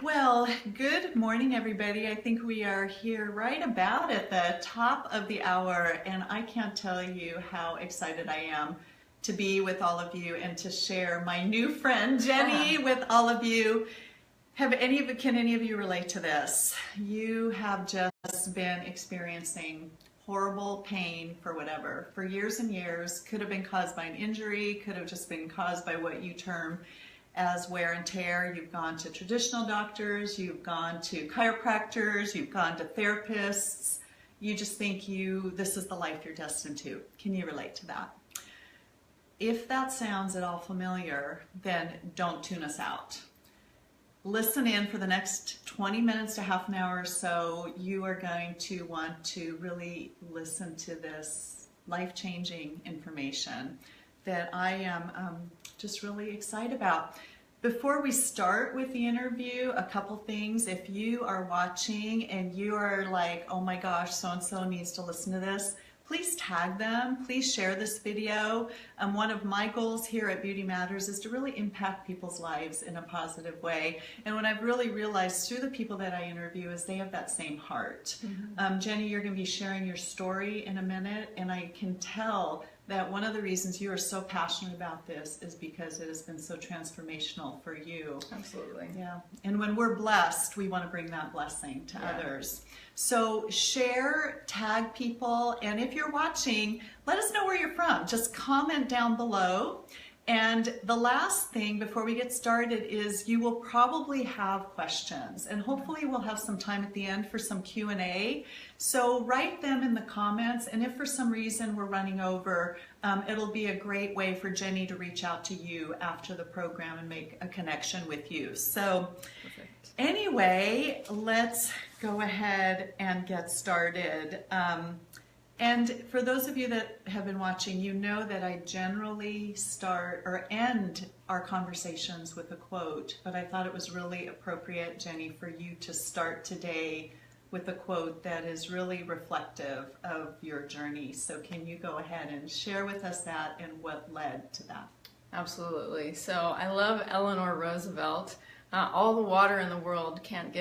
Well, good morning, everybody. I think we are here right about at the top of the hour, and I can't tell you how excited I am to be with all of you and to share my new friend Jenny with all of you. Can any of you relate to this? You have just been experiencing horrible pain for whatever, for years and years. Could have been caused by an injury, could have just been caused by what you term as wear and tear. You've gone to traditional doctors, you've gone to chiropractors, you've gone to therapists. You just think this is the life you're destined to. Can you relate to that? If that sounds at all familiar, then don't tune us out. Listen in for the next 20 minutes to half an hour or so. You are going to want to really listen to this life-changing information that I am just really excited about. Before we start with the interview, a couple things. If you are watching and you are like, oh my gosh, so-and-so needs to listen to this, please tag them. Please share this video. One of my goals here at Beauty Matters is to really impact people's lives in a positive way. And what I've really realized through the people that I interview is they have that same heart. Jenny, you're going to be sharing your story in a minute, and I can tell that one of the reasons you are so passionate about this is because it has been so transformational for you. Absolutely. Yeah. And when we're blessed, we want to bring that blessing to others. So share, tag people, and if you're watching, let us know where you're from. Just comment down below. And the last thing before we get started is you will probably have questions, and hopefully we'll have some time at the end for some Q&A. So write them in the comments, and if for some reason we're running over, it'll be a great way for Jenny to reach out to you after the program and make a connection with you. So anyway, let's go ahead and get started. And for those of you that have been watching, you know that I generally start or end our conversations with a quote, but I thought it was really appropriate, Jenny, for you to start today with a quote that is really reflective of your journey. So can you go ahead and share with us that and what led to that? Absolutely. So I love Eleanor Roosevelt. All the water in the world can't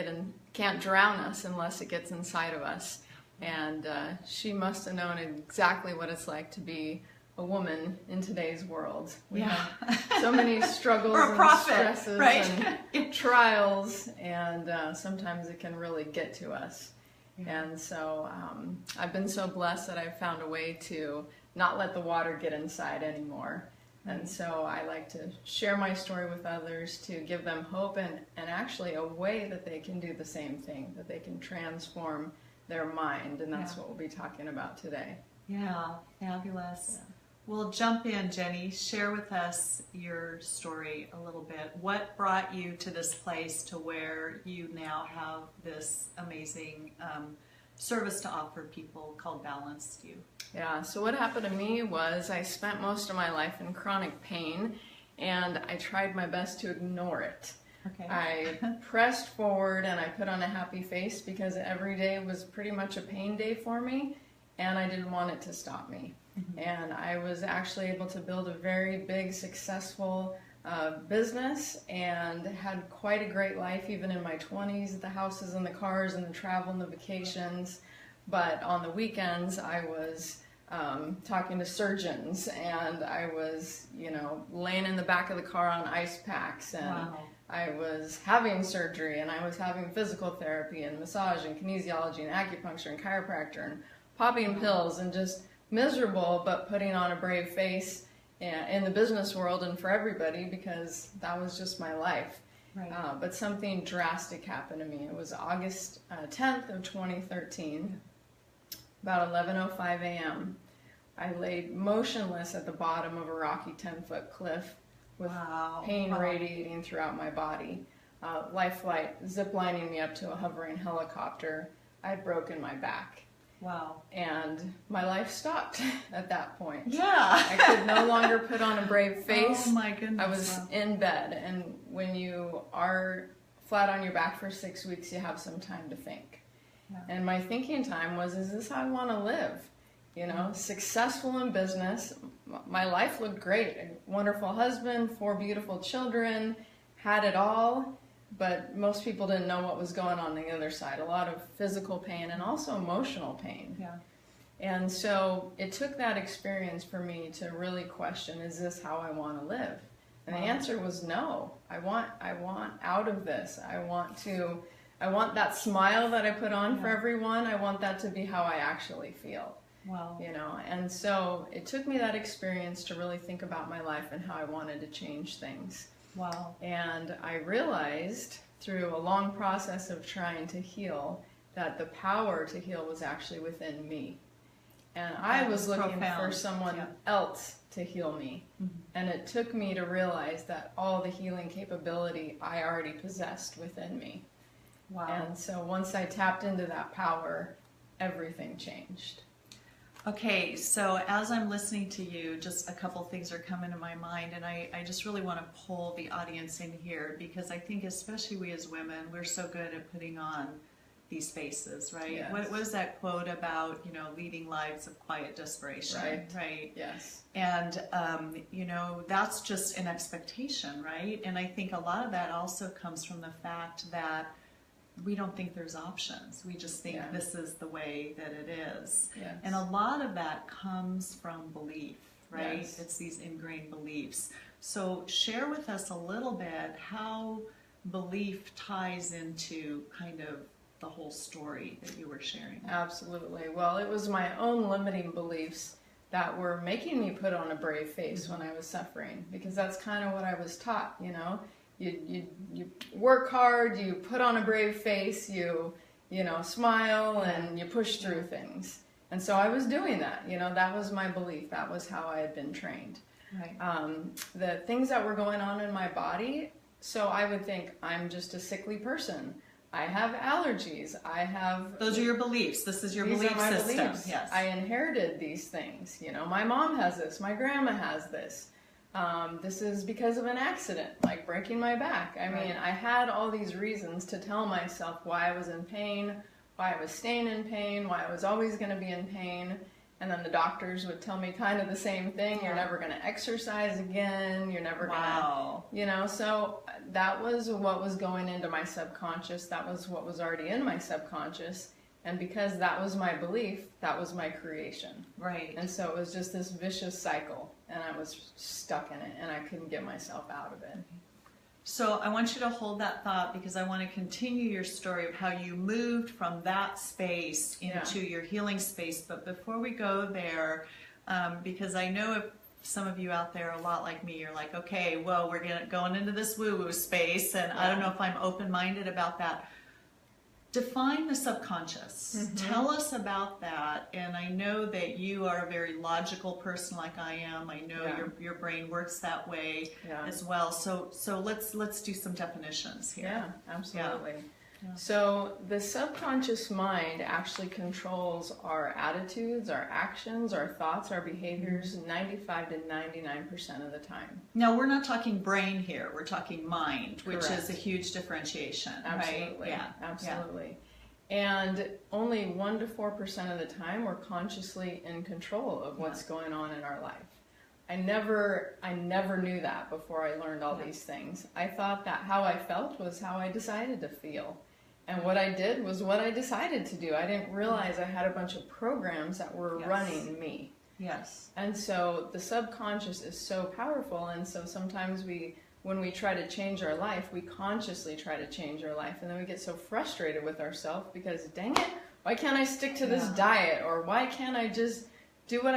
drown us unless it gets inside of us. And she must have known exactly what it's like to be a woman in today's world. We have so many struggles and stresses and trials, and sometimes it can really get to us. And so I've been so blessed that I've found a way to not let the water get inside anymore. And so I like to share my story with others to give them hope and actually a way that they can do the same thing, that they can transform their mind, and that's what we'll be talking about today. Yeah, fabulous. Well, jump in, Jenny. Share with us your story a little bit. What brought you to this place to where you now have this amazing service to offer people called Balanced You? Yeah, so what happened to me was I spent most of my life in chronic pain, and I tried my best to ignore it. Okay. I pressed forward and I put on a happy face because every day was pretty much a pain day for me, and I didn't want it to stop me. And I was actually able to build a very big, successful business and had quite a great life even in my 20s, the houses and the cars and the travel and the vacations. But on the weekends I was talking to surgeons, and I was, laying in the back of the car on ice packs, and I was having surgery, and I was having physical therapy and massage and kinesiology and acupuncture and chiropractor and popping pills, and just miserable, but putting on a brave face in the business world and for everybody, because that was just my life. But something drastic happened to me. It was August 10th of 2013, about 11:05 a.m. I laid motionless at the bottom of a rocky 10-foot cliff with pain radiating throughout my body. Life flight ziplining me up to a hovering helicopter. I had broken my back. Wow. And my life stopped at that point. Yeah. I could no longer put on a brave face. Oh my goodness. I was in bed, and when you are flat on your back for 6 weeks, you have some time to think. And my thinking time was, is this how I want to live? Successful in business. My life looked great. A wonderful husband, 4 beautiful children, had it all. but most people didn't know what was going on the other side. A lot of physical pain and also emotional pain. Yeah. And so it took that experience for me to really question, is this how I want to live? And the answer was no. I want out of this. I want that smile that I put on for everyone. I want that to be how I actually feel. Wow. You know, and so it took me that experience to really think about my life and how I wanted to change things. Wow. And I realized through a long process of trying to heal that the power to heal was actually within me. And I was looking for someone else to heal me. Mm-hmm. And it took me to realize that all the healing capability I already possessed within me. Wow. And so once I tapped into that power, everything changed. Okay, so as I'm listening to you, just a couple things are coming to my mind, and I just really want to pull the audience in here, because I think especially we as women, we're so good at putting on these faces, right? Yes. What was that quote about, you know, leading lives of quiet desperation, right? Yes. And, you know, that's just an expectation, right? And I think a lot of that also comes from the fact that we don't think there's options. We just think this is the way that it is. Yes. And a lot of that comes from belief, right? Yes. It's these ingrained beliefs. So share with us a little bit how belief ties into kind of the whole story that you were sharing. Absolutely. Well, it was my own limiting beliefs that were making me put on a brave face when I was suffering, because that's kind of what I was taught, you know. You work hard, you put on a brave face, you know, smile, and you push through things. And so I was doing that, you know, that was my belief. That was how I had been trained. Right. The things that were going on in my body, so I would think I'm just a sickly person. I have allergies. I have... Those are your beliefs. This is your belief system. Beliefs. Yes. I inherited these things. You know, my mom has this. My grandma has this. This is because of an accident, like breaking my back. I mean, I had all these reasons to tell myself why I was in pain, why I was staying in pain, why I was always going to be in pain. And then the doctors would tell me kind of the same thing. You're never going to exercise again. You're never going to, you know, so that was what was going into my subconscious. That was what was already in my subconscious. And because that was my belief, that was my creation. Right. And so it was just this vicious cycle, and I was stuck in it, and I couldn't get myself out of it. So I want you to hold that thought, because I want to continue your story of how you moved from that space into your healing space. But before we go there, because I know if some of you out there are a lot like me, you're like, okay, well, we're going into this woo-woo space, and I don't know if I'm open-minded about that. Define the subconscious. Mm-hmm. Tell us about that. And I know that you are a very logical person like I am. I know your brain works that way as well. So let's do some definitions here. Yeah, absolutely. Yeah. So the subconscious mind actually controls our attitudes, our actions, our thoughts, our behaviors 95 to 99% of the time. Now, we're not talking brain here. We're talking mind, which Correct. is a huge differentiation. Absolutely. Right? Absolutely. Yeah. And only 1 to 4% of the time we're consciously in control of what's going on in our life. I never knew that before I learned all these things. I thought that how I felt was how I decided to feel. And what I did was what I decided to do. I didn't realize I had a bunch of programs that were running me. Yes. And so the subconscious is so powerful, and so sometimes when we try to change our life, we consciously try to change our life, and then we get so frustrated with ourselves because, dang it, why can't I stick to this diet? Or why can't I just do what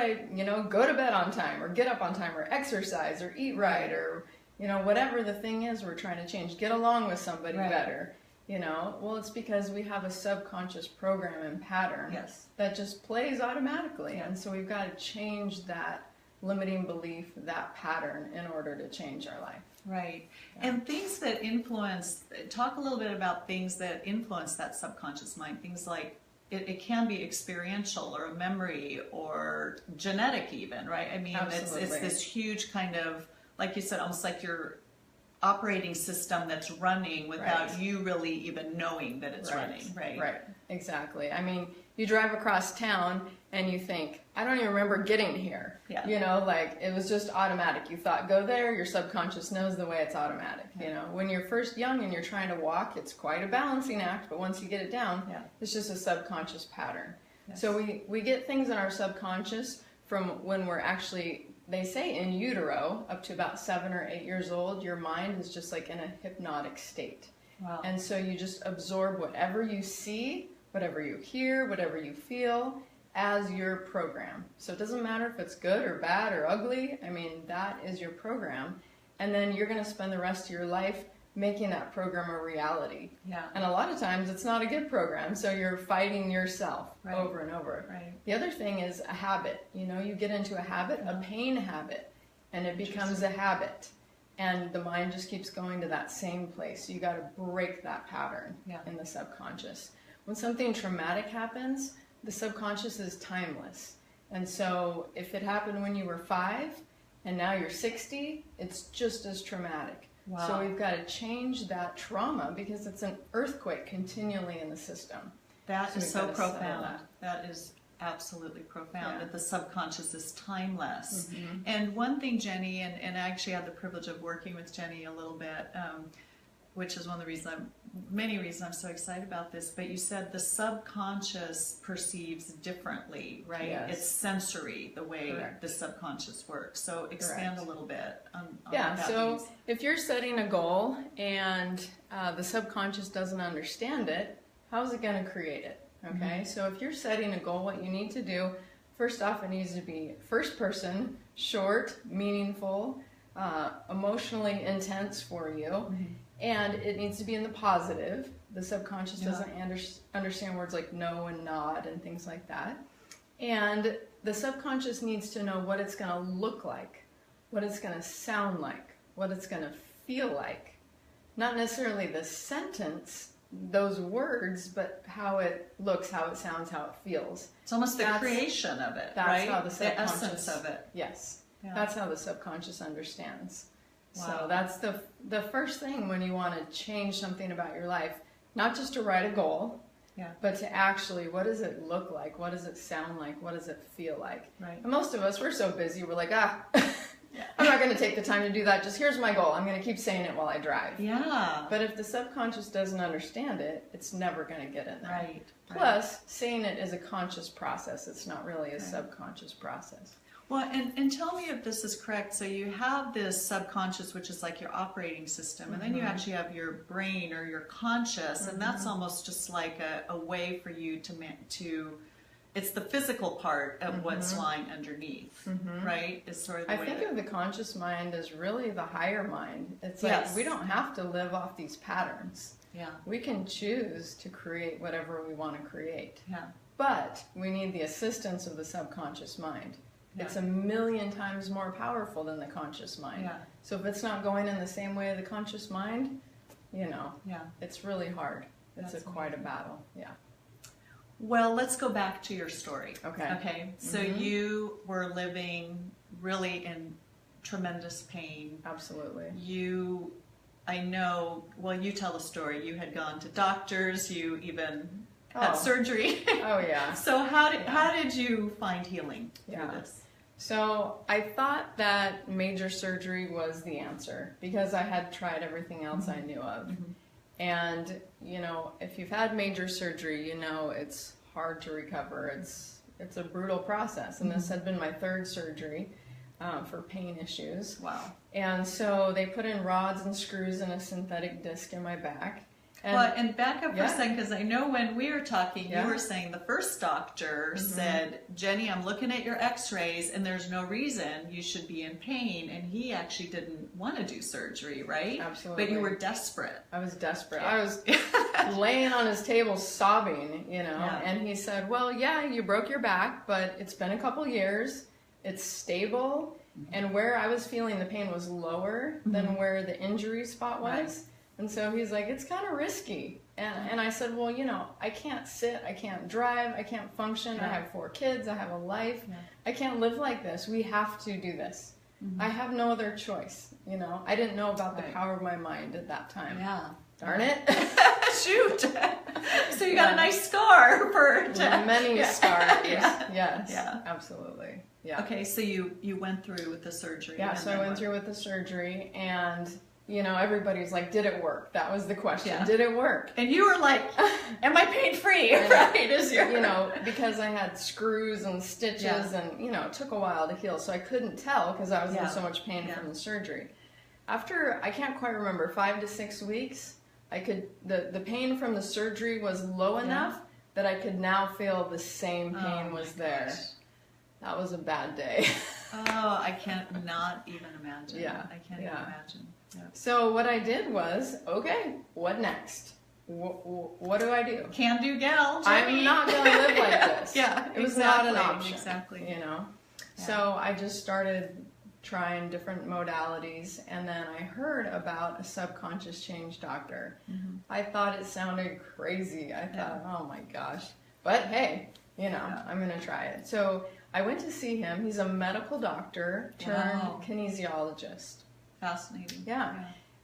go to bed on time, or get up on time, or exercise, or eat right, or, whatever the thing is we're trying to change, get along with somebody better. Well, it's because we have a subconscious program and pattern that just plays automatically. And so we've got to change that limiting belief, that pattern, in order to change our life. Right. Yeah. And things that influence, talk a little bit about things that influence that subconscious mind. Things like, it can be experiential, or a memory, or genetic even, right? I mean, it's this huge kind of, like you said, almost like you're operating system that's running without you really even knowing that it's running, right? Right, exactly. I mean, you drive across town and you think, I don't even remember getting here. Yeah. You know, like it was just automatic. You thought, go there, your subconscious knows the way it's automatic. You know, when you're first young and you're trying to walk, it's quite a balancing act, but once you get it down, it's just a subconscious pattern. Yes. So we get things in our subconscious from when we're actually, they say in utero, up to about 7 or 8 years old, your mind is just like in a hypnotic state. Wow. And so you just absorb whatever you see, whatever you hear, whatever you feel as your program. So it doesn't matter if it's good or bad or ugly. I mean, that is your program. And then you're going to spend the rest of your life making that program a reality. Yeah. And a lot of times it's not a good program, so you're fighting yourself over and over. Right. The other thing is a habit. You know, you get into a habit, a pain habit, and it becomes a habit. And the mind just keeps going to that same place. You got to break that pattern in the subconscious. When something traumatic happens, the subconscious is timeless. And so if it happened when you were 5 and now you're 60, it's just as traumatic. Wow. So we've got to change that trauma because it's an earthquake continually in the system. That is so profound. That. That is absolutely profound, Yeah. that the subconscious is timeless. And one thing, Jenny, and I actually had the privilege of working with Jenny a little bit, which is one of the reasons many reasons I'm so excited about this, but you said the subconscious perceives differently, right? Yes. It's sensory, the way Correct. the subconscious works. So expand a little bit on what that so means. if you're setting a goal and the subconscious doesn't understand it, how's it going to create it? Okay, so if you're setting a goal, what you need to do, first off, it needs to be first person, short, meaningful, emotionally intense for you, and it needs to be in the positive. The subconscious doesn't understand words like no and nod and things like that. And the subconscious needs to know what it's going to look like, what it's going to sound like, what it's going to feel like. Not necessarily the sentence, those words, but how it looks, how it sounds, how it feels. It's almost the creation of it, that's right? how the subconscious, essence of it. Yes. Yeah. That's how the subconscious understands. Wow. So that's the first thing when you want to change something about your life, not just to write a goal, but to actually, what does it look like? What does it sound like? What does it feel like? Right. And most of us, we're so busy, we're like, I'm not going to take the time to do that. Just here's my goal. I'm going to keep saying it while I drive. Yeah. But if the subconscious doesn't understand it, it's never going to get in there. Right. Plus, saying it is a conscious process. It's not really a subconscious process. Well, and tell me if this is correct. So you have this subconscious, which is like your operating system, and then you actually have your brain or your conscious, and that's almost just like a way for you to it's the physical part of what's lying underneath, right? Is sort of the I way think of the conscious mind as really the higher mind. It's like Yes. we don't have to live off these patterns. Yeah. We can choose to create whatever we want to create. Yeah. But we need the assistance of the subconscious mind. Yeah. It's 1,000,000 times more powerful than the conscious mind. Yeah. So if it's not going in the same way of the conscious mind, Yeah. it's really hard. It's That's quite a battle. Yeah. Well, let's go back to your story. Okay. Okay. So you were living really in tremendous pain. Absolutely. I know, well, you tell the story. You had gone to doctors, you even had surgery. Oh, yeah. So how did you find healing through this? So I thought that major surgery was the answer because I had tried everything else I knew of. And, if you've had major surgery, it's hard to recover. It's a brutal process. And this had been my 3rd surgery for pain issues. Wow. And so they put in rods and screws and a synthetic disc in my back. And back up for a second, because I know when we were talking, you were saying the first doctor said, Jenny, I'm looking at your x-rays and there's no reason you should be in pain. And he actually didn't want to do surgery, right? Absolutely. But you were desperate. I was desperate. I was laying on his table sobbing, and he said, well, yeah, you broke your back, but it's been a couple years. It's stable. And where I was feeling the pain was lower than where the injury spot was. Right. And so he's like, it's kind of risky. And I said, well, I can't sit, I can't drive, I can't function. I have 4 kids, I have a life. I can't live like this. We have to do this. I have no other choice, you know. I didn't know about the Right. power of my mind at that time. Yeah. Darn it. Shoot. So you got a nice scar for Many Yeah. scars. Yeah. Yes. Yeah. Absolutely. Yeah. Okay, so you went through with the surgery. Yeah, and so I then went what? through with the surgery, and you know, everybody's like, did it work? That was the question. Yeah. Did it work? And you were like, am I pain free? And, Right? Is your you know, because I had screws and stitches, Yeah. and you know, it took a while to heal, so I couldn't tell because I was Yeah. in so much pain Yeah. from the surgery. After, I can't quite remember, 5 to 6 weeks, I could, the pain from the surgery was low Yeah. enough that I could now feel the same Oh, pain my was there. gosh. That was a bad day. Oh, I can't not even imagine. Yeah, I can't even yeah. imagine. Yeah. So what I did was, okay, what next? What do I do? Can do gal. I'm Jimmy. not going to live like this. Yeah, It was not an exactly, option. exactly. You know? Yeah. So I just started trying different modalities, and then I heard about a subconscious change doctor. Mhm. I thought it sounded crazy. I Yeah. thought, oh my gosh. But hey, you know, Yeah. I'm going to try it. So I went to see him. He's a medical doctor turned Wow. kinesiologist. Fascinating. Yeah.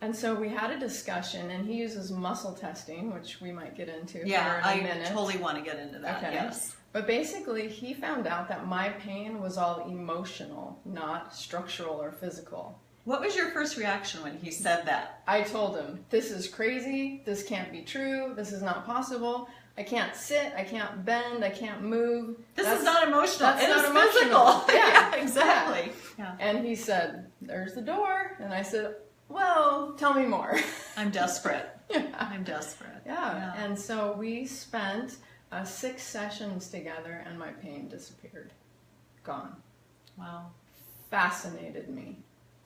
And so we had a discussion, and he uses muscle testing, which we might get into Yeah, here in a I minute. totally want to get into that. Okay. Yes. But basically, he found out that my pain was all emotional, not structural or physical. What was your first reaction when he said that? I told him, this is crazy, this can't be true, this is not possible, I can't sit, I can't bend, I can't move. This is not emotional. that's It not is emotional. physical. Yeah, exactly. Yeah. And he said, there's the door. And I said, well, tell me more. I'm desperate. Yeah. I'm desperate. Yeah. And so we spent 6 sessions together, and my pain disappeared. Gone. Wow. Fascinated me.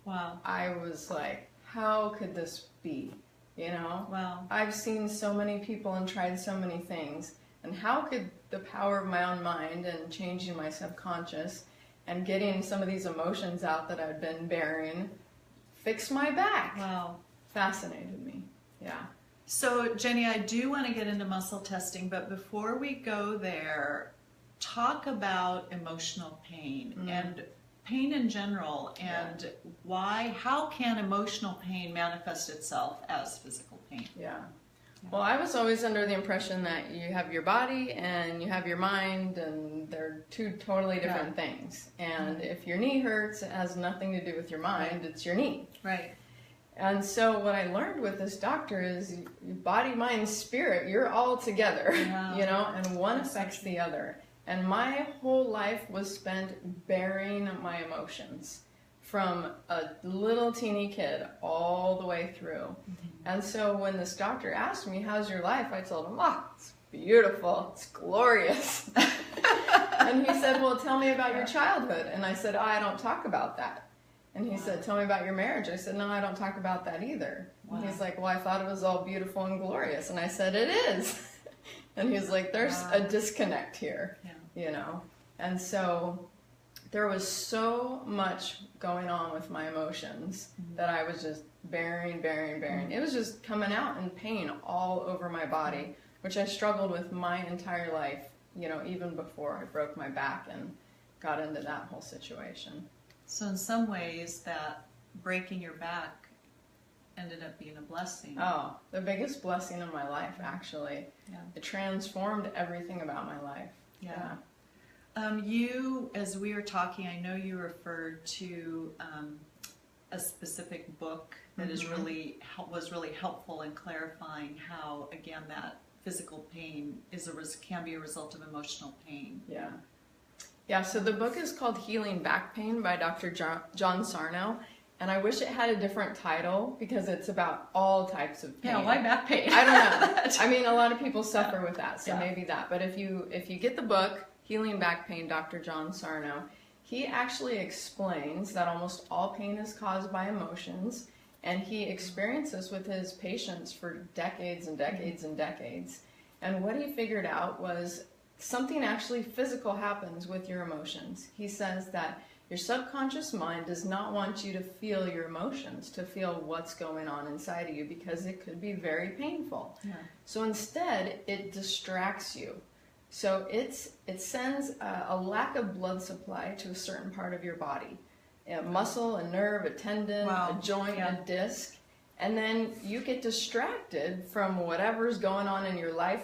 Wow. I was like, how could this be? You know? Wow. I've seen so many people and tried so many things. And how could the power of my own mind and changing my subconscious and getting some of these emotions out that I'd been bearing fix my back? Wow. Fascinated me. Yeah. So, Jenny, I do want to get into muscle testing, but before we go there, talk about emotional pain and pain in general, and how can emotional pain manifest itself as physical pain? Yeah. Well, I was always under the impression that you have your body and you have your mind, and they're two totally different things. And if your knee hurts, it has nothing to do with your mind, it's your knee. Right. And so what I learned with this doctor is body, mind, spirit, you're all together, Yeah. you know, and one That's so affects the other. And my whole life was spent bearing my emotions from a little teeny kid all the way through. And so when this doctor asked me, how's your life? I told him, oh, it's beautiful, it's glorious. And he said, well, tell me about your childhood. And I said, I don't talk about that. And he said, tell me about your marriage. I said, no, I don't talk about that either. Wow. And he's like, well, I thought it was all beautiful and glorious. And I said, it is. And he's like, there's a disconnect here, you know. And so there was so much going on with my emotions that I was just bearing. It was just coming out in pain all over my body, which I struggled with my entire life, you know, even before I broke my back and got into that whole situation. So in some ways, that breaking your back ended up being a blessing. Oh, the biggest blessing in my life, actually. Yeah. It transformed everything about my life. Yeah. You, as we were talking, I know you referred to a specific book that is was really helpful in clarifying how, again, that physical pain can be a result of emotional pain. Yeah. Yeah, so the book is called Healing Back Pain by Dr. John Sarno, and I wish it had a different title because it's about all types of pain. Yeah, why back pain? I don't know. I mean, a lot of people suffer with that, so Yeah. maybe that. But if you get the book, Healing Back Pain, Dr. John Sarno, he actually explains that almost all pain is caused by emotions, and he experiences with his patients for decades and decades and decades. And what he figured out was something actually physical happens with your emotions. He says that your subconscious mind does not want you to feel your emotions, to feel what's going on inside of you, because it could be very painful. Yeah. So instead, it distracts you. So it sends a lack of blood supply to a certain part of your body. a muscle, a nerve, a tendon, Wow. a joint, Yeah. a disc. And then you get distracted from whatever's going on in your life,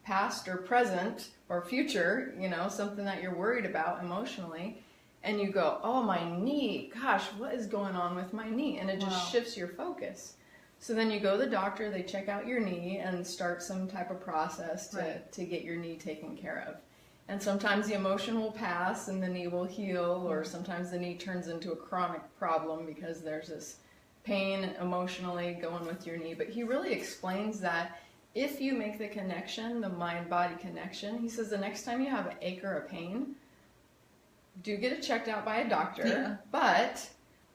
past or present or future, you know, something that you're worried about emotionally. And you go, oh, my knee, gosh, what is going on with my knee? And it just Wow. shifts your focus. So then you go to the doctor, they check out your knee and start some type of process to get your knee taken care of. And sometimes the emotion will pass and the knee will heal, or sometimes the knee turns into a chronic problem because there's this pain emotionally going with your knee. But he really explains that if you make the connection, the mind-body connection, he says the next time you have an ache or a pain, do get it checked out by a doctor, Yeah. but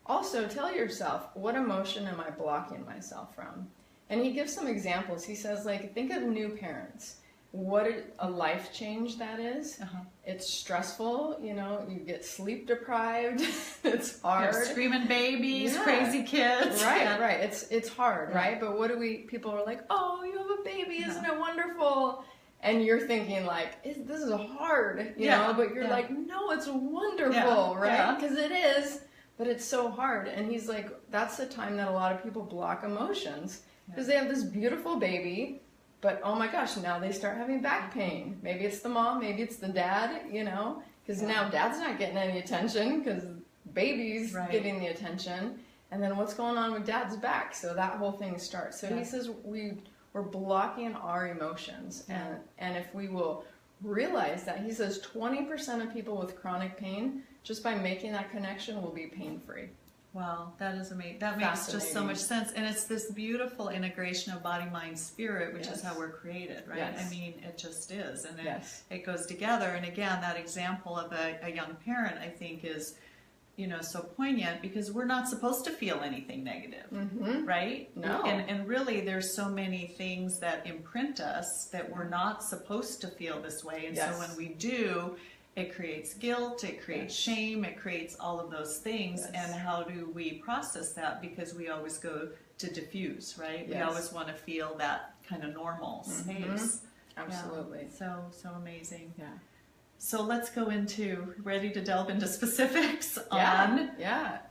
also tell yourself, what emotion am I blocking myself from? And he gives some examples. He says, like, think of new parents. What a life change that is. Uh-huh. It's stressful, you know, you get sleep deprived. It's You have hard. screaming babies, Yeah. crazy kids. Right, Yeah. right. It's hard, Yeah. right? But what do people are like, oh, you have a baby, isn't it wonderful? And you're thinking like, this is hard, you know, but you're like, no, it's wonderful, Yeah. right? Yeah. Because it is, but it's so hard. And he's like, that's the time that a lot of people block emotions because they have this beautiful baby, but oh my gosh, now they start having back pain. Maybe it's the mom, maybe it's the dad, you know, because now dad's not getting any attention because baby's getting the attention. And then what's going on with dad's back? So that whole thing starts. So he says we're blocking our emotions. And if we will realize that, he says 20% of people with chronic pain, just by making that connection, will be pain-free. Wow, that is amazing. That makes just so much sense. And it's this beautiful integration of body, mind, spirit, which is how we're created, right? Yes. I mean, it just is. And Yes. it goes together. And again, that example of a young parent, I think, is, you know, so poignant because we're not supposed to feel anything negative, right? No. And really, there's so many things that imprint us that we're not supposed to feel this way. And so when we do, it creates guilt, it creates shame, it creates all of those things. And how do we process that? Because we always go to diffuse, right? We always want to feel that kind of normal space. Absolutely. Yeah. So amazing. Yeah. So let's go ready to delve into specifics on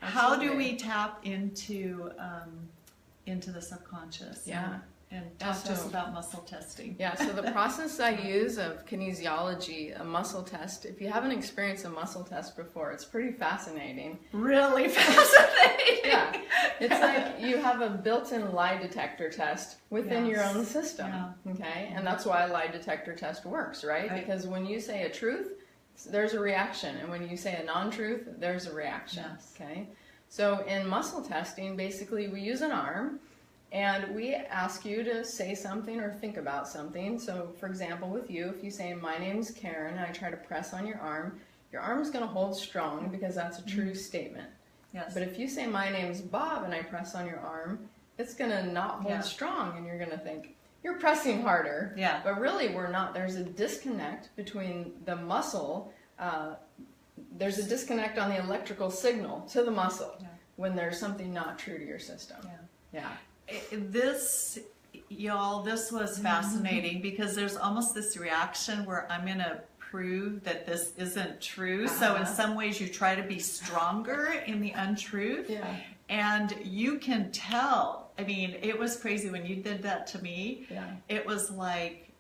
how do we tap into the subconscious. Yeah. And talk to us about muscle testing. Yeah, so the process I use of kinesiology, a muscle test, if you haven't experienced a muscle test before, it's pretty fascinating. Really fascinating. Yeah, it's like you have a built-in lie detector test within your own system, okay? And that's why a lie detector test works, right? Because when you say a truth, there's a reaction, and when you say a non-truth, there's a reaction, okay? So in muscle testing, basically we use an arm, and we ask you to say something or think about something. So, for example, with you, if you say, my name's Karen, and I try to press on your arm's going to hold strong because that's a true statement. Yes. But if you say, my name's Bob, and I press on your arm, it's going to not hold strong, and you're going to think, you're pressing harder. Yeah. But really, we're not. There's a disconnect between the muscle. There's a disconnect on the electrical signal to the muscle when there's something not true to your system. Yeah. This was fascinating because there's almost this reaction where I'm going to prove that this isn't true. So in some ways you try to be stronger in the untruth. Yeah. And you can tell. I mean, it was crazy when you did that to me. Yeah. It was like,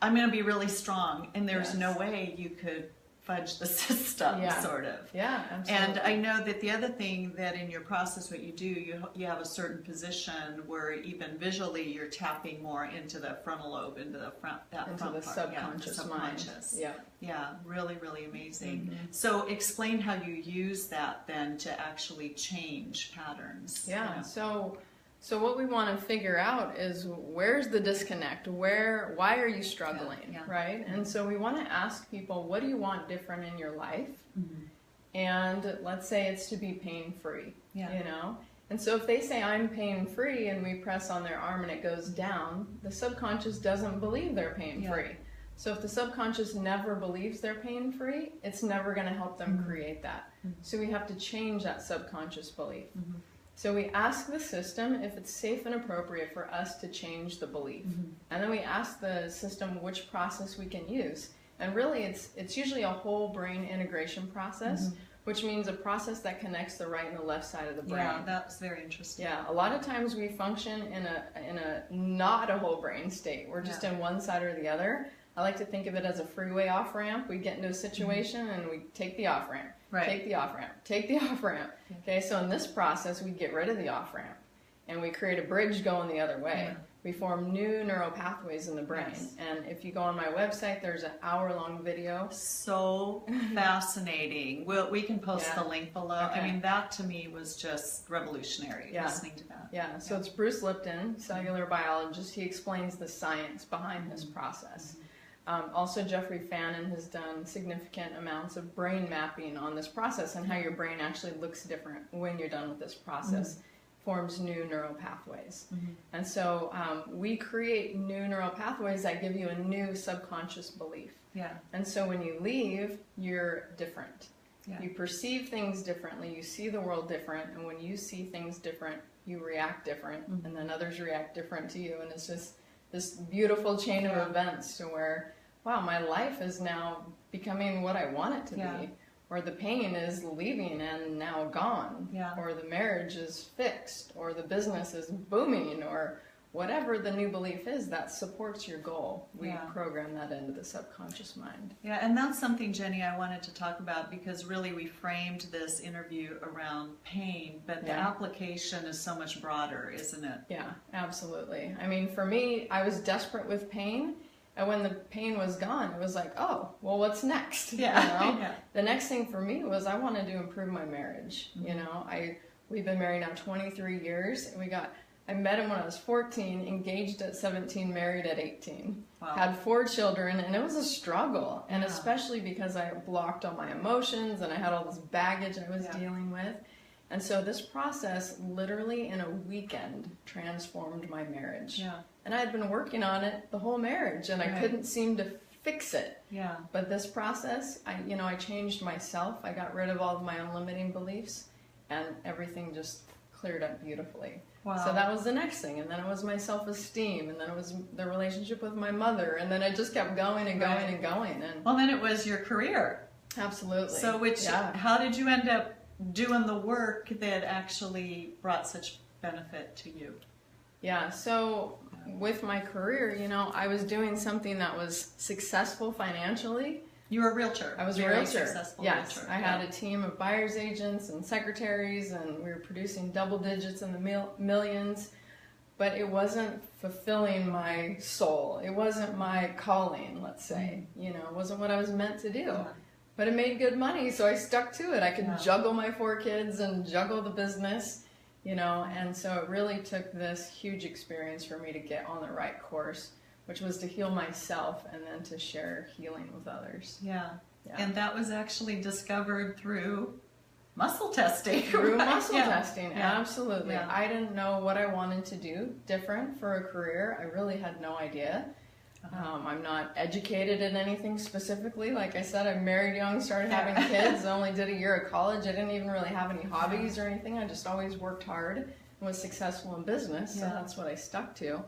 I'm going to be really strong. And there's no way you could fudge the system, sort of. Yeah, absolutely. And I know that the other thing that in your process, what you do, you have a certain position where even visually you're tapping more into the frontal lobe, into the front part, subconscious, the subconscious mind. Yeah, really, really amazing. So explain how you use that then to actually change patterns. Yeah. So what we want to figure out is where's the disconnect? Why are you struggling, right? And so we want to ask people, what do you want different in your life? And let's say it's to be pain-free, you know? And so if they say, I'm pain-free, and we press on their arm and it goes down, the subconscious doesn't believe they're pain-free. So if the subconscious never believes they're pain-free, it's never going to help them create that. So we have to change that subconscious belief. So we ask the system if it's safe and appropriate for us to change the belief. And then we ask the system which process we can use. And really it's usually a whole brain integration process which means a process that connects the right and the left side of the brain. Yeah, that's very interesting. Yeah, a lot of times we function in a not a whole brain state. We're just in one side or the other. I like to think of it as a freeway off ramp. We get into a situation and we take the off ramp, take the off ramp, take the off ramp. Okay, so in this process, we get rid of the off ramp and we create a bridge going the other way. Yeah. We form new neural pathways in the brain. Yes. And if you go on my website, there's an hour-long video. So fascinating. We can post the link below. Okay. I mean, that to me was just revolutionary, listening to that. Yeah, so it's Bruce Lipton, cellular biologist. He explains the science behind this process. Also, Jeffrey Fannin has done significant amounts of brain mapping on this process and how your brain actually looks different when you're done with this process. Forms new neural pathways. And so we create new neural pathways that give you a new subconscious belief. Yeah. And so when you leave, you're different. Yeah. You perceive things differently, you see the world different, and when you see things different, you react different, and then others react different to you, and it's just this beautiful chain of events to where, wow, my life is now becoming what I want it to be. Or the pain is leaving and now gone, or the marriage is fixed, or the business is booming, or whatever the new belief is that supports your goal. We program that into the subconscious mind. Yeah, and that's something, Jenny, I wanted to talk about because really we framed this interview around pain, but the application is so much broader, isn't it? Yeah, absolutely. I mean, for me, I was desperate with pain. And when the pain was gone, it was like, oh, well, what's next? Yeah. You know? The next thing for me was I wanted to improve my marriage. You know, we've been married now 23 years. And I met him when I was 14, engaged at 17, married at 18. Wow. Had 4 children, and it was a struggle. And especially because I blocked all my emotions and I had all this baggage I was dealing with. And so this process literally in a weekend transformed my marriage. Yeah. And I had been working on it the whole marriage, and I couldn't seem to fix it. Yeah. But this process, I changed myself. I got rid of all of my own limiting beliefs, and everything just cleared up beautifully. Wow. So that was the next thing, and then it was my self-esteem, and then it was the relationship with my mother, and then I just kept going and going and going. And well, then it was your career. Absolutely. So how did you end up doing the work that actually brought such benefit to you? Yeah, so with my career, I was doing something that was successful financially. You were a realtor. I was a Very realtor. Successful Yes, realtor. I had a team of buyer's agents and secretaries, and we were producing double digits in the millions. But it wasn't fulfilling my soul. It wasn't my calling, let's say. It wasn't what I was meant to do. Yeah. But it made good money, so I stuck to it. I could juggle my 4 kids and juggle the business. And so it really took this huge experience for me to get on the right course, which was to heal myself and then to share healing with others. Yeah. And that was actually discovered through muscle testing. Through right? muscle testing, absolutely. Yeah. I didn't know what I wanted to do different for a career. I really had no idea. I'm not educated in anything specifically. Like I said, I married young, started having kids, only did a year of college. I didn't even really have any hobbies or anything. I just always worked hard and was successful in business, so that's what I stuck to.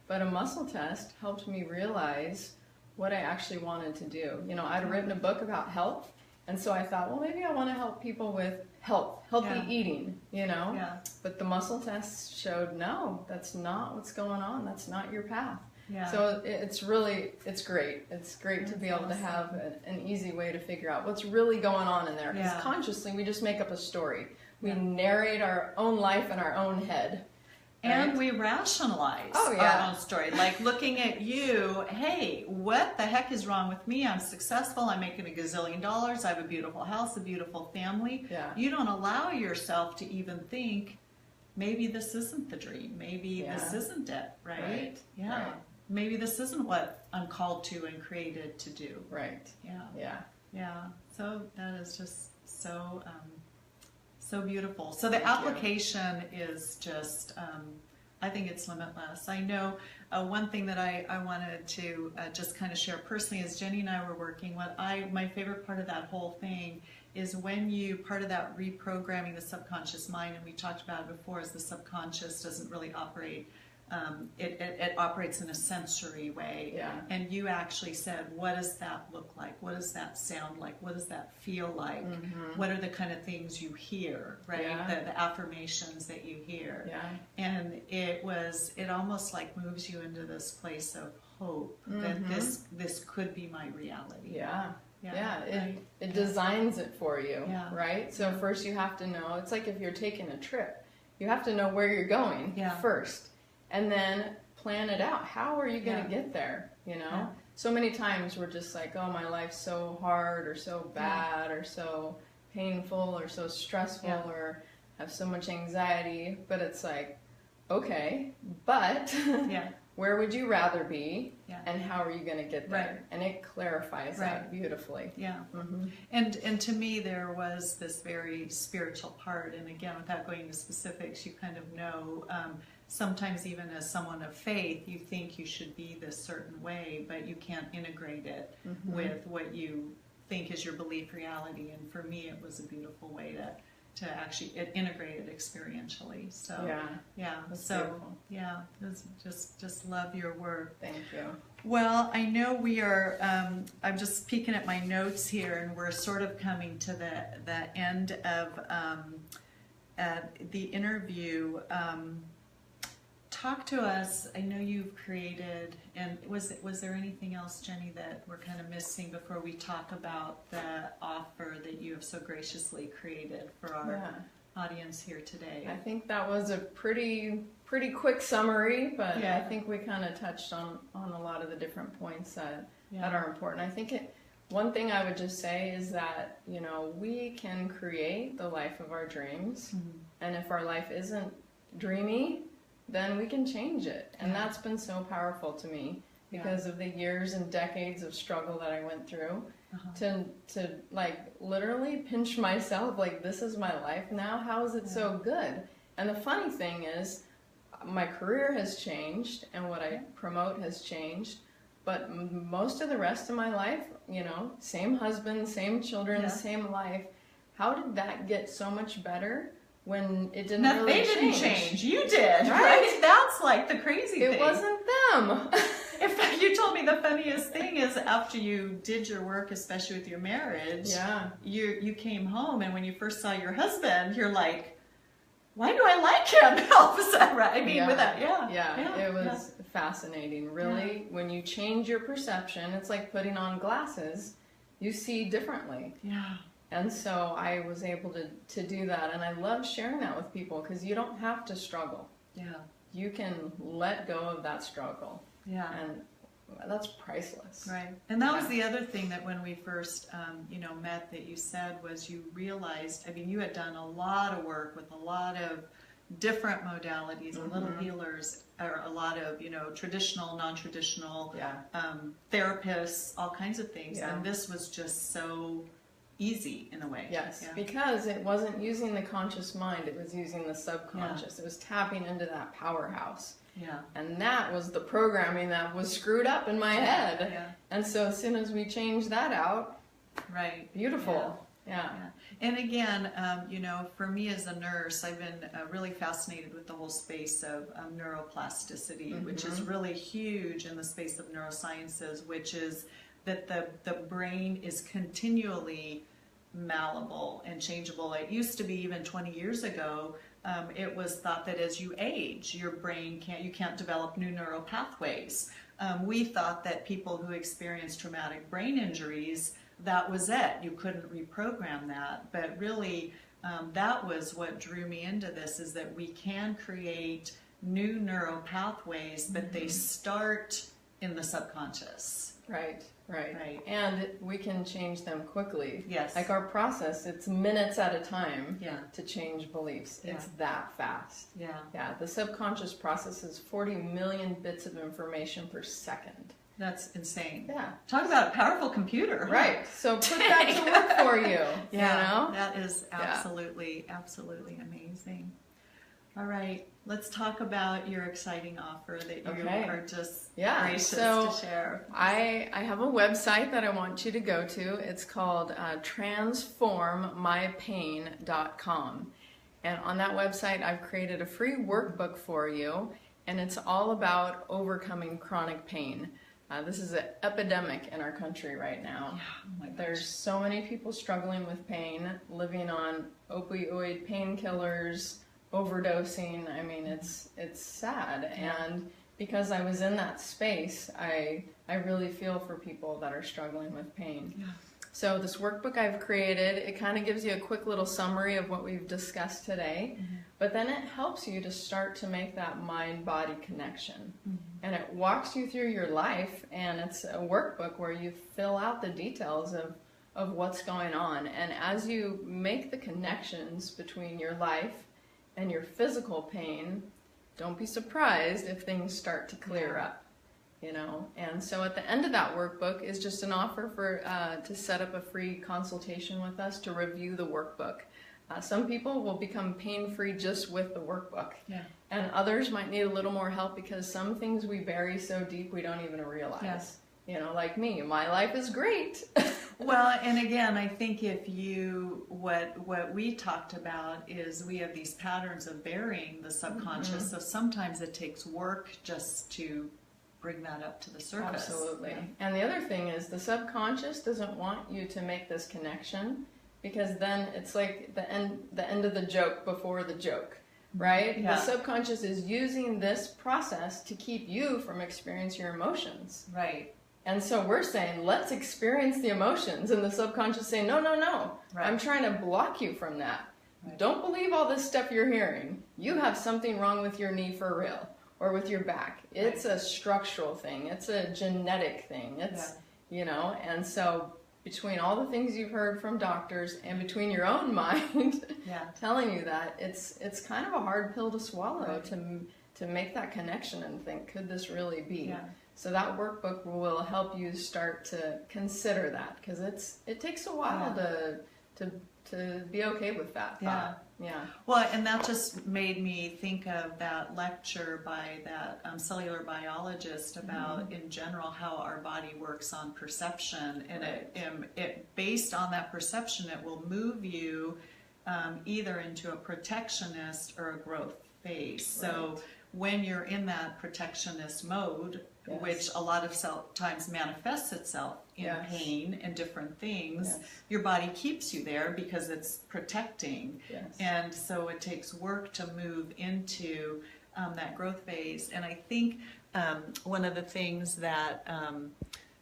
But a muscle test helped me realize what I actually wanted to do. I'd written a book about health, and so I thought, well, maybe I want to help people with healthy eating, But the muscle tests showed, no, that's not what's going on. That's not your path. Yeah. So it's great. It's great to be able to have an easy way to figure out what's really going on in there. Because consciously, we just make up a story. We narrate our own life in our own head. And we rationalize our own story. Like looking at you, hey, what the heck is wrong with me? I'm successful. I'm making $1 gazillion. I have a beautiful house, a beautiful family. Yeah. You don't allow yourself to even think, maybe this isn't the dream. Maybe this isn't it, right? Yeah. Right. Maybe this isn't what I'm called to and created to do. Right. Yeah. So that is just so beautiful. So the application is just, I think it's limitless. I know one thing that I wanted to just kind of share personally is Jenny and I were working. My favorite part of that whole thing is when part of that reprogramming the subconscious mind, and we talked about it before, is the subconscious doesn't really operate it operates in a sensory way. Yeah. And you actually said, what does that look like? What does that sound like? What does that feel like? What are the kind of things you hear, right? Yeah. The affirmations that you hear. Yeah. And it almost like moves you into this place of hope that this could be my reality. Yeah. Yeah, right. it designs it for you, Yeah. right? So first you have to know, it's like if you're taking a trip, you have to know where you're going first, and then plan it out. How are you going to get there, you know? Yeah. So many times we're just like, oh, my life's so hard or so bad or so painful or so stressful or have so much anxiety, but it's like, okay, but where would you rather be, and how are you going to get there? Right. And it clarifies that beautifully. Yeah. And to me, there was this very spiritual part. And again, without going into specifics, you kind of know, sometimes even as someone of faith, you think you should be this certain way, but you can't integrate it with what you think is your belief reality. And for me, it was a beautiful way to actually integrate it experientially. So beautiful. it was just love your work. Thank you. Well, I know we are. I'm just peeking at my notes here, and we're sort of coming to the end of the interview. Talk to us. I know you've created, and was there anything else, Jenny, that we're kind of missing before we talk about the offer that you have so graciously created for our audience here today? I think that was a pretty quick summary, but I think we kind of touched on a lot of the different points that are important. I think one thing I would just say is that, you know, we can create the life of our dreams, and if our life isn't dreamy, then we can change it. And that's been so powerful to me because of the years and decades of struggle that I went through to like literally pinch myself, like, this is my life now. How is it so good? And the funny thing is, my career has changed and what I promote has changed, but most of the rest of my life, you know, same husband, same children, same life. How did that get so much better when it didn't really change? They didn't change. You did, right? That's like the crazy thing. It wasn't them. In fact, you told me the funniest thing is after you did your work, especially with your marriage, you came home, and when you first saw your husband, you're like, why do I like him? All of a sudden, right? I mean, with that, it was fascinating. Really, when you change your perception, it's like putting on glasses. You see differently. Yeah. And so I was able to do that, and I love sharing that with people because you don't have to struggle. Yeah. You can let go of that struggle. Yeah. And that's priceless. Right. And that was the other thing that when we first, met that you said was you realized, I mean, you had done a lot of work with a lot of different modalities, a little healers, or a lot of, traditional, non-traditional, therapists, all kinds of things. Yeah. And this was just so easy in a way. Yes, because it wasn't using the conscious mind, it was using the subconscious. It was tapping into that powerhouse. Yeah. And that was the programming that was screwed up in my head. Yeah. And so as soon as we changed that out, beautiful. Yeah. And again, for me as a nurse, I've been really fascinated with the whole space of neuroplasticity, which is really huge in the space of neurosciences, which is that the brain is continually malleable and changeable. It used to be, even 20 years ago, it was thought that as you age, your brain can't develop new neural pathways. We thought that people who experienced traumatic brain injuries, that was it. You couldn't reprogram that. But really, that was what drew me into this, is that we can create new neural pathways, but they start in the subconscious. Right. And we can change them quickly. Yes. Like our process, it's minutes at a time to change beliefs. Yeah. It's that fast. Yeah. The subconscious processes 40 million bits of information per second. That's insane. Yeah. Talk about a powerful computer. Right. So put that to work for you. You know? That is absolutely amazing. All right. Let's talk about your exciting offer that you are just gracious to share. I have a website that I want you to go to. It's called transformmypain.com. And on that website, I've created a free workbook for you. and it's all about overcoming chronic pain. This is an epidemic in our country right now. Yeah. There's so many people struggling with pain, living on opioid painkillers, overdosing. I mean, it's sad. And because I was in that space, I really feel for people that are struggling with pain. Yeah. So this workbook I've created, it kind of gives you a quick little summary of what we've discussed today, but then it helps you to start to make that mind-body connection. And it walks you through your life, and it's a workbook where you fill out the details of what's going on. And as you make the connections between your life and your physical pain, don't be surprised if things start to clear up. You know, and so at the end of that workbook is just an offer for to set up a free consultation with us to review the workbook. Some people will become pain-free just with the workbook, and others might need a little more help because some things we bury so deep we don't even realize. You know, like me, my life is great. Well, and again, I think if you, what we talked about is we have these patterns of burying the subconscious, so sometimes it takes work just to bring that up to the surface. Absolutely. And the other thing is the subconscious doesn't want you to make this connection, because then it's like the end of the joke before the joke, right? The subconscious is using this process to keep you from experiencing your emotions. Right. And so we're saying, let's experience the emotions, and the subconscious is saying, no, I'm trying to block you from that. Don't believe all this stuff you're hearing. You have something wrong with your knee for real. Or with your back. It's a structural thing. It's a genetic thing. It's, you know, and so between all the things you've heard from doctors and between your own mind telling you that, it's kind of a hard pill to swallow to make that connection and think, could this really be? So that workbook will help you start to consider that, because it takes a while to be okay with that thought. Well, and that just made me think of that lecture by that cellular biologist about, in general, how our body works on perception, and it based on that perception, it will move you either into a protectionist or a growth phase. So when you're in that protectionist mode, which a lot of times manifests itself in pain and different things, your body keeps you there because it's protecting. And so it takes work to move into that growth phase. And I think one of the things that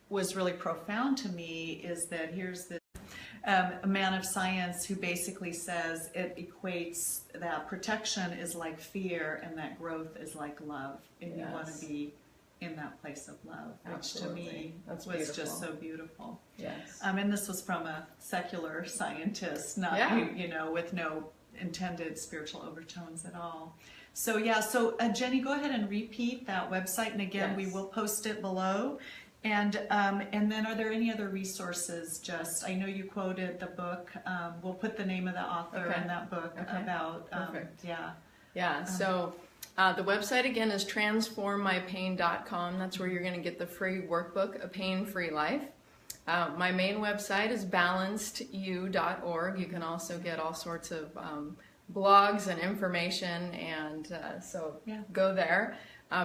was really profound to me is that here's this a man of science who basically says it equates that protection is like fear and that growth is like love. And you want to be in that place of love, which to me was just so beautiful. And this was from a secular scientist, not you know, with no intended spiritual overtones at all. So so Jenny, go ahead and repeat that website, and again we will post it below. And then are there any other resources? Just, I know you quoted the book. We'll put the name of the author in that book about so the website again is transformmypain.com. That's where you're going to get the free workbook, A Pain-Free Life. My main website is balancedU.org. You can also get all sorts of blogs and information, and so go there.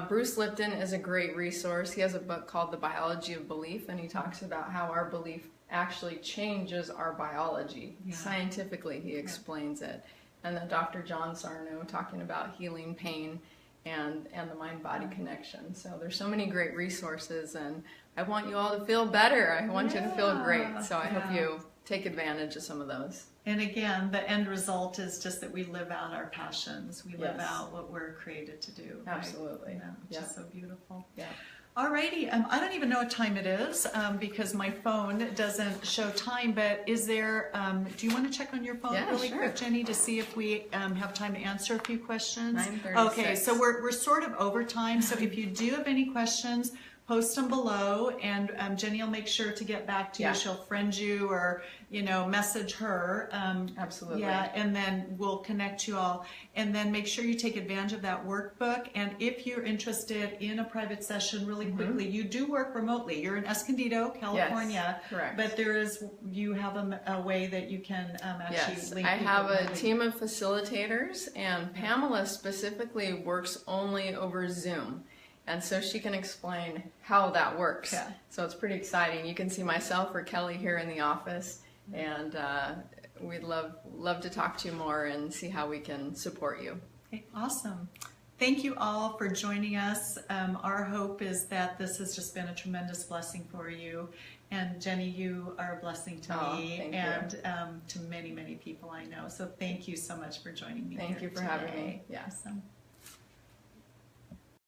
Bruce Lipton is a great resource. He has a book called The Biology of Belief, and he talks about how our belief actually changes our biology. Scientifically, he explains it. And then Dr. John Sarno talking about healing pain and the mind-body connection. So there's so many great resources, and I want you all to feel better. I want you to feel great. So I hope you take advantage of some of those. And again, the end result is just that we live out our passions. We live out what we're created to do. Absolutely. Right? Just so beautiful. Alrighty, I don't even know what time it is because my phone doesn't show time, but is there, do you want to check on your phone really quick, Jenny, to see if we have time to answer a few questions? 9:36. Okay, so we're sort of over time, so if you do have any questions, post them below, and Jenny will make sure to get back to you. Yeah. She'll friend you or, message her. Absolutely. Yeah, and then we'll connect you all. And then make sure you take advantage of that workbook. And if you're interested in a private session really quickly, you do work remotely. You're in Escondido, California. Yes, correct. But you have a way that you can actually Yes, link I have a remotely. team of facilitators, and Pamela specifically works only over Zoom. And so she can explain how that works. Yeah. So it's pretty exciting. You can see myself or Kelly here in the office, and we'd love to talk to you more and see how we can support you. Okay, awesome. Thank you all for joining us. Our hope is that this has just been a tremendous blessing for you. And Jenny, you are a blessing to me thank and you. to many, many people I know. So thank you so much for joining me. Thank here you for having today. me. Yeah. Awesome.